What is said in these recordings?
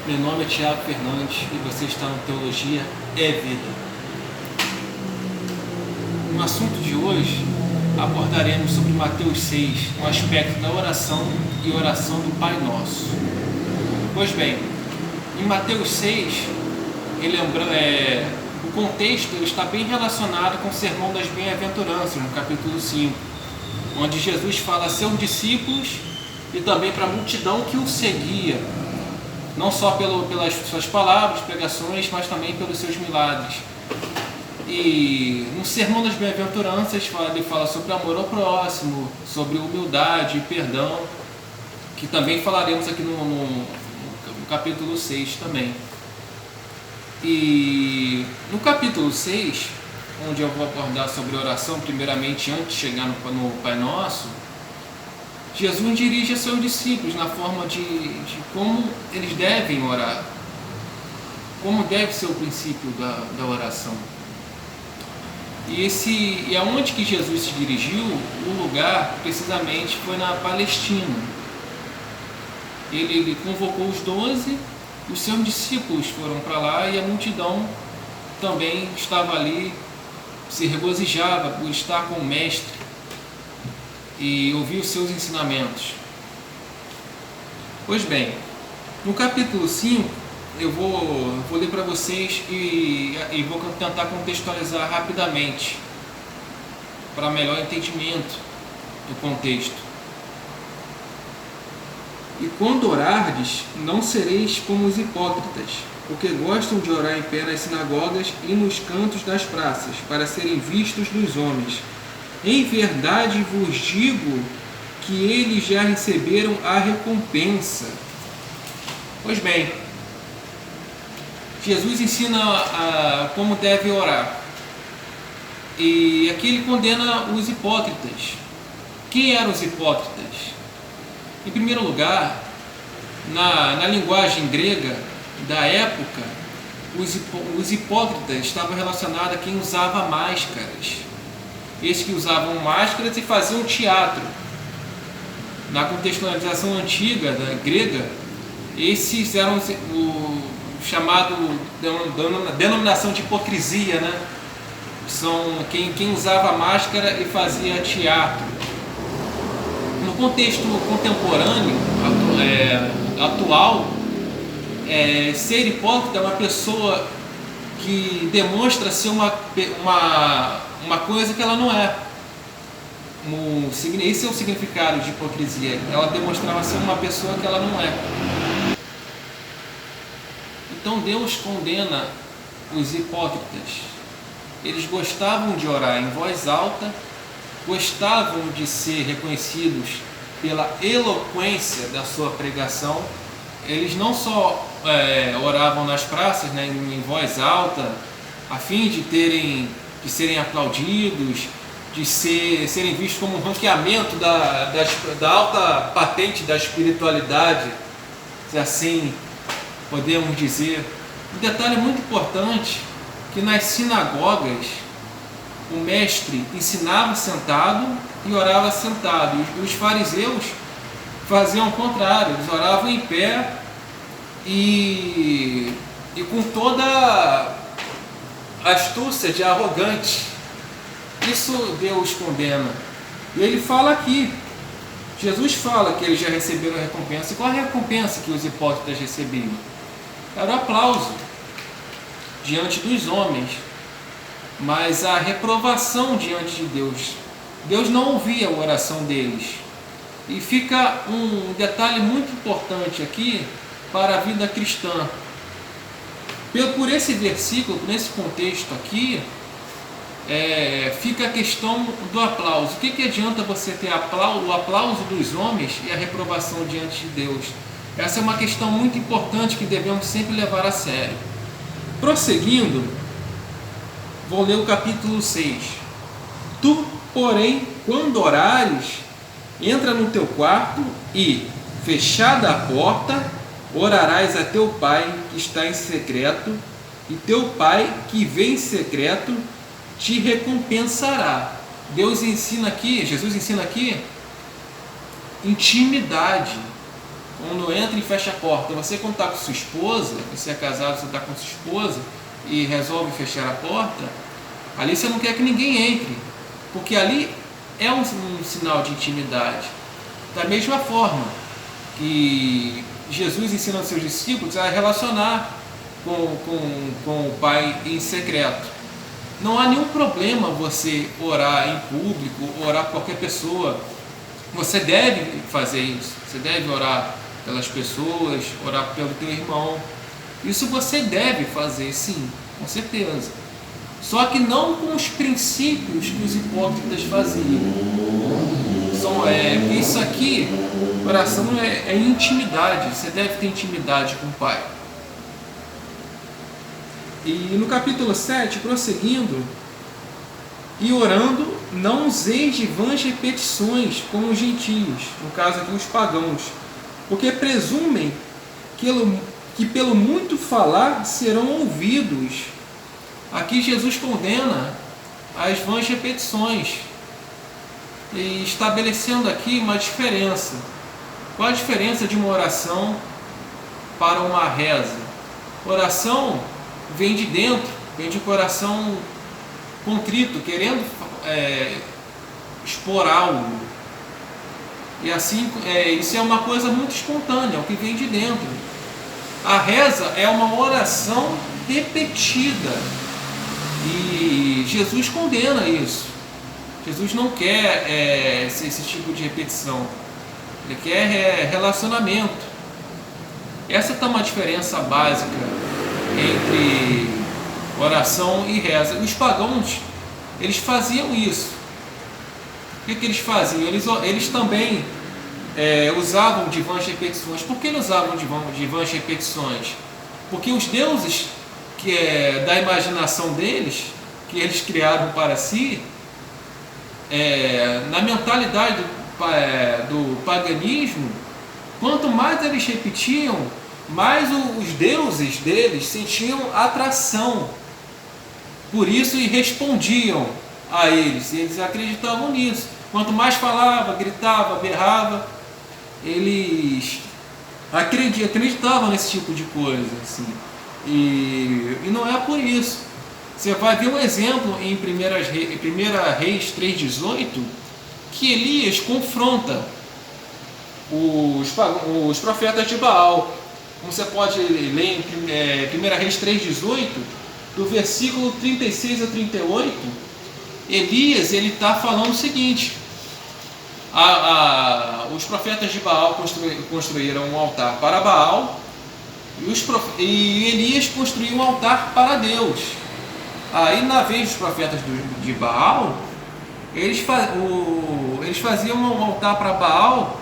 Meu nome é Thiago Fernandes e você está no Teologia é Vida. No assunto de hoje, abordaremos sobre Mateus 6, um aspecto da oração e oração do Pai Nosso. Pois bem, em Mateus 6, o contexto está bem relacionado com o Sermão das Bem-aventuranças, no capítulo 5, onde Jesus fala a seus discípulos e também para a multidão que o seguia, não só pelas suas palavras, pregações, mas também pelos seus milagres. E no Sermão das Bem-aventuranças ele fala sobre amor ao próximo, sobre humildade e perdão, que também falaremos aqui no capítulo 6 também. E no capítulo 6, onde eu vou abordar sobre oração, primeiramente antes de chegar no Pai Nosso, Jesus dirige a seus discípulos na forma de como eles devem orar, como deve ser o princípio da oração. E aonde que Jesus se dirigiu, o lugar precisamente foi na Palestina. Ele convocou os 12, os seus discípulos foram para lá e a multidão também estava ali, se regozijava por estar com o Mestre e ouvir os seus ensinamentos. Pois bem, no capítulo 5, eu vou ler para vocês e vou tentar contextualizar rapidamente, para melhor entendimento do contexto. E quando orardes, não sereis como os hipócritas, porque gostam de orar em pé nas sinagogas e nos cantos das praças, para serem vistos dos homens. Em verdade vos digo que eles já receberam a recompensa. Pois bem, Jesus ensina como deve orar. E aqui ele condena os hipócritas. Quem eram os hipócritas? Em primeiro lugar, na linguagem grega da época, os hipócritas estavam relacionados a quem usava máscaras. Esses que usavam máscaras e faziam teatro. Na contextualização antiga da grega, esses eram o chamado denominação de hipocrisia, né? São quem usava máscara e fazia teatro. No contexto contemporâneo, atual, ser hipócrita é uma pessoa que demonstra ser uma coisa que ela não é. Esse é o significado de hipocrisia. Ela demonstrava ser uma pessoa que ela não é. Então Deus condena os hipócritas. Eles gostavam de orar em voz alta, gostavam de ser reconhecidos pela eloquência da sua pregação. Eles não só oravam nas praças, né, em voz alta, a fim de serem aplaudidos, de serem vistos como um ranqueamento da alta patente da espiritualidade, se assim podemos dizer. Um detalhe muito importante, que nas sinagogas o mestre ensinava sentado e orava sentado. E os fariseus faziam o contrário, eles oravam em pé e com toda a astúcia de arrogante. Isso Deus condena. E ele fala aqui, Jesus fala que eles já receberam a recompensa. E qual a recompensa que os hipócritas recebiam? Era o aplauso diante dos homens, mas a reprovação diante de Deus. Deus não ouvia a oração deles. E fica um detalhe muito importante aqui para a vida cristã. Por esse versículo, nesse contexto aqui, fica a questão do aplauso. O que adianta você ter o aplauso dos homens e a reprovação diante de Deus? Essa é uma questão muito importante que devemos sempre levar a sério. Prosseguindo, vou ler o capítulo 6. Tu, porém, quando orares, entra no teu quarto e, fechada a porta, orarás a teu Pai que está em secreto, e teu Pai que vê em secreto te recompensará. Jesus ensina aqui intimidade quando entra e fecha a porta. Você, quando está com sua esposa, você é casado, você está com sua esposa e resolve fechar a porta, ali você não quer que ninguém entre, porque ali é um sinal de intimidade. Da mesma forma que Jesus ensina aos seus discípulos a relacionar com o Pai em secreto. Não há nenhum problema você orar em público, orar por qualquer pessoa. Você deve fazer isso. Você deve orar pelas pessoas, orar pelo teu irmão. Isso você deve fazer, sim, com certeza. Só que não com os princípios que os hipócritas faziam. Isso aqui, oração é intimidade. Você deve ter intimidade com o Pai. E no capítulo 7, prosseguindo, e orando, não useis de vãs repetições como os gentios, no caso aqui os pagãos, porque presumem que pelo muito falar serão ouvidos. Aqui Jesus condena as vãs repetições, e estabelecendo aqui uma diferença. Qual a diferença de uma oração para uma reza? Oração vem de dentro, vem de coração contrito, querendo expor algo. E assim, isso é uma coisa muito espontânea, o que vem de dentro. A reza é uma oração repetida. E Jesus condena isso. Jesus não quer esse tipo de repetição. Ele quer relacionamento. Essa está uma diferença básica entre oração e reza. Os pagãos, eles faziam isso. O que eles faziam? Eles também usavam de vãs repetições. Por que eles usavam de vãs repetições? Porque os deuses da imaginação deles, que eles criaram para si, na mentalidade do paganismo, quanto mais eles repetiam, mais os deuses deles sentiam atração por isso e respondiam a eles. Eles acreditavam nisso. Quanto mais falava, gritava, berrava, eles acreditavam nesse tipo de coisa, assim. E não é por isso. Você vai ver um exemplo em 1 Reis 3,18, que Elias confronta os profetas de Baal. Como você pode ler em 1 Reis 3,18, do versículo 36 a 38, Elias ele está falando o seguinte: os profetas de Baal construíram um altar para Baal, e Elias construiu um altar para Deus. Aí, na vez dos profetas de Baal, eles faziam um altar para Baal,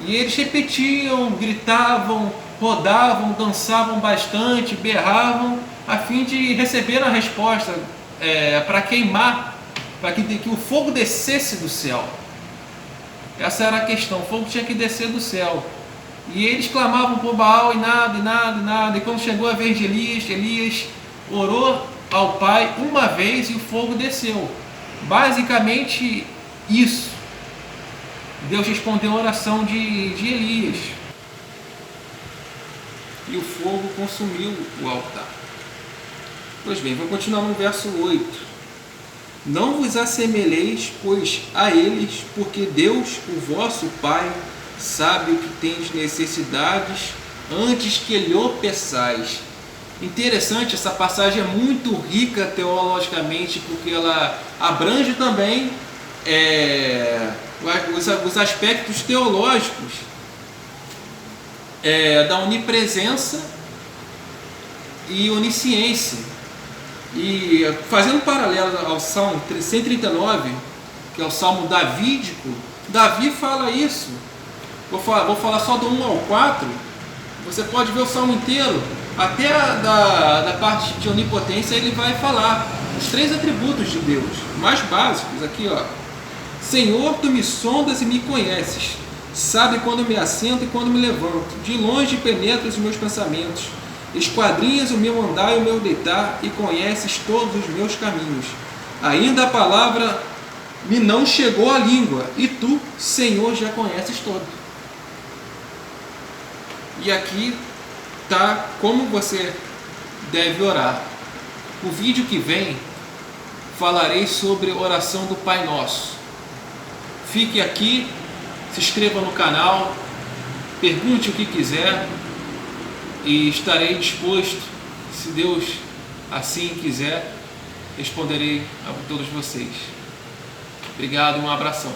e eles repetiam, gritavam, rodavam, dançavam bastante, berravam, a fim de receber a resposta, para queimar, para que o fogo descesse do céu. Essa era a questão, o fogo tinha que descer do céu. E eles clamavam por Baal e nada, e nada, e nada. E quando chegou a vez de Elias orou ao Pai uma vez e o fogo desceu. Basicamente isso. Deus respondeu a oração de Elias. E o fogo consumiu o altar. Pois bem, vou continuar no verso 8. Não vos assemelheis, pois, a eles, porque Deus, o vosso Pai, sabe o que tendes necessidades antes que lhe o peçais. Interessante, essa passagem é muito rica teologicamente, porque ela abrange também os aspectos teológicos da onipresença e onisciência. E fazendo um paralelo ao Salmo 139, que é o Salmo davídico, Davi fala isso. Vou falar só do 1 ao 4. Você pode ver o Salmo inteiro, até da parte de onipotência. Ele vai falar os 3 atributos de Deus, mais básicos aqui, ó. Senhor, tu me sondas e me conheces, sabe quando me assento e quando me levanto, de longe penetras os meus pensamentos, esquadrinhas o meu andar e o meu deitar, e conheces todos os meus caminhos. Ainda a palavra me não chegou à língua, e tu, Senhor, já conheces todo. E aqui tá como você deve orar. O vídeo que vem falarei sobre oração do Pai Nosso. Fique aqui, se inscreva no canal, pergunte o que quiser e estarei disposto, se Deus assim quiser, responderei a todos vocês. Obrigado, um abração.